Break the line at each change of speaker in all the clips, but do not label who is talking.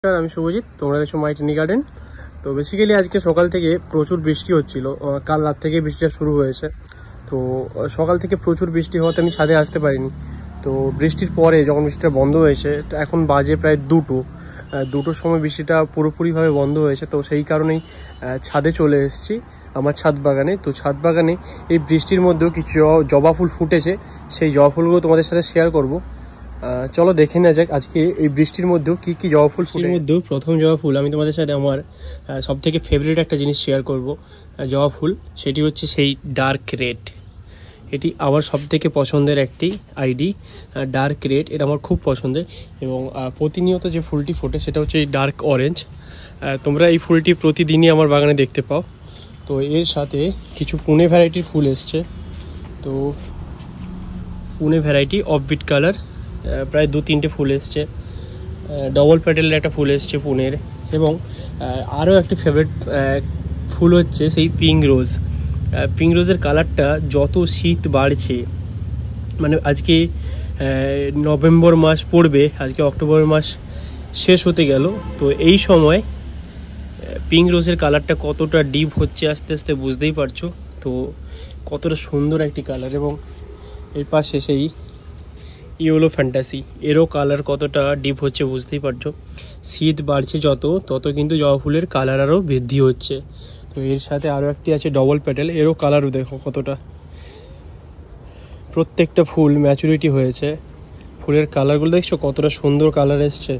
আমি শুভজিৎ, তোমরা দেখছো মাই টিনি গার্ডেন। তো বেসিক্যালি আজকে সকাল থেকে প্রচুর বৃষ্টি হচ্ছিল, কাল রাত থেকে বৃষ্টিটা শুরু হয়েছে। তো সকাল থেকে প্রচুর বৃষ্টি হওয়াতে আমি ছাদে আসতে পারিনি। তো বৃষ্টির পরে যখন বৃষ্টিটা বন্ধ হয়েছে, এখন বাজে প্রায় দুটোর সময় বৃষ্টিটা পুরোপুরিভাবে বন্ধ হয়েছে। তো সেই কারণেই ছাদে চলে এসেছি, আমার ছাদ বাগানে। তো ছাদ বাগানে এই বৃষ্টির মধ্যেও কিছু জবা ফুল ফুটেছে, সেই জবা ফুলগুলো তোমাদের সাথে শেয়ার করব। চলো দেখে নেওয়া যাক আজকে এই বৃষ্টির মধ্যেও কি কি জবা ফুল ফুটে। মধ্যেও প্রথম জবা ফুল আমি তোমাদের সাথে আমার সব থেকে ফেভারিট একটা জিনিস শেয়ার করব, জবা ফুল। সেটি হচ্ছে সেই ডার্ক রেড। এটি আমার সব থেকে পছন্দের একটি আইডি, ডার্ক রেড। এটা আমার খুব পছন্দের এবং প্রতিনিয়ত যে ফুলটি ফোটে সেটা হচ্ছে এই ডার্ক অরেঞ্জ। তোমরা এই ফুলটি প্রতিদিনই আমার বাগানে দেখতে পাও। তো এর সাথে কিছু পুনে ভ্যারাইটির ফুল এসছে। তো পুনে ভ্যারাইটি অফবিট কালার প্রায় 2-3টে ফুল এসছে। ডবল প্যাটেলের একটা ফুল এসছে পুনের। এবং আরও একটি ফেভারিট ফুল হচ্ছে সেই পিঙ্ক রোজ। পিঙ্ক রোজের কালারটা যত শীত বাড়ছে, মানে আজকে নভেম্বর মাস পড়বে, আজকে অক্টোবর মাস শেষ হতে গেল। তো এই সময় পিঙ্ক রোজের কালারটা কতটা ডিপ হচ্ছে আস্তে আস্তে বুঝতেই পারছো। তো কতটা সুন্দর একটি কালার। এবং এর পাশে সেই ইয়েলো ফ্যান্টাসি, এরও কালার কতটা ডিপ হচ্ছে বুঝতেই পারছো। শীত বাড়ছে যত, তত কিন্তু জবা ফুলের কালার আরও বৃদ্ধি হচ্ছে। তো এর সাথে আরও একটি আছে ডবল প্যাটেল, এরও কালারও দেখো কতটা। প্রত্যেকটা ফুল ম্যাচুরিটি হয়েছে, ফুলের কালারগুলো দেখছো কতটা সুন্দর কালার এসছে।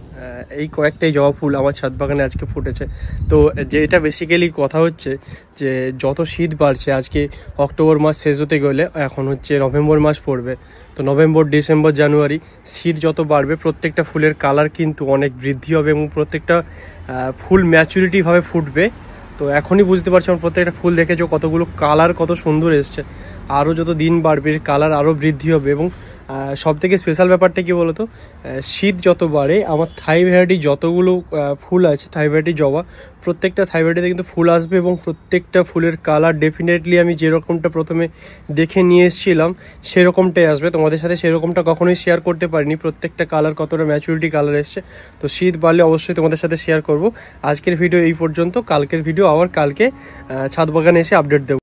এই কয়েকটাই জবা ফুল আমার ছাদ বাগানে আজকে ফুটেছে। তো যেটা বেসিক্যালি কথা হচ্ছে যে যত শীত বাড়ছে, আজকে অক্টোবর মাস শেষ হতে গেলে এখন হচ্ছে নভেম্বর মাস পড়বে। তো নভেম্বর, ডিসেম্বর, জানুয়ারি শীত যত বাড়বে, প্রত্যেকটা ফুলের কালার কিন্তু অনেক বৃদ্ধি হবে এবং প্রত্যেকটা ফুল ম্যাচুরিটিভাবে ফুটবে। তো এখনই বুঝতে পারছো, আমার প্রত্যেকটা ফুল দেখেছো কতগুলো কালার কত সুন্দর এসছে। আরও যত দিন বাড়বে কালার আরও বৃদ্ধি হবে। এবং সবথেকে স্পেশাল ব্যাপারটা কী বলো তো, শীত যত বাড়ে আমার থাই ভ্যারাইটি যতগুলো ফুল আছে, থাই ভ্যারাইটি জবা, প্রত্যেকটা থাই ভ্যারাইটিতে কিন্তু ফুল আসবে এবং প্রত্যেকটা ফুলের কালার ডেফিনেটলি আমি যেরকমটা প্রথমে দেখে নিয়ে এসেছিলাম সেরকমটাই আসবে। তোমাদের সাথে সেরকমটা কখনোই শেয়ার করতে পারিনি, প্রত্যেকটা কালার কতটা ম্যাচুরিটি কালার এসছে। তো শীত বাড়লে অবশ্যই তোমাদের সাথে শেয়ার করব। আজকের ভিডিও এই পর্যন্ত, কালকের ভিডিও আবার কালকে ছাদ বাগানে এসে আপডেট দেবো।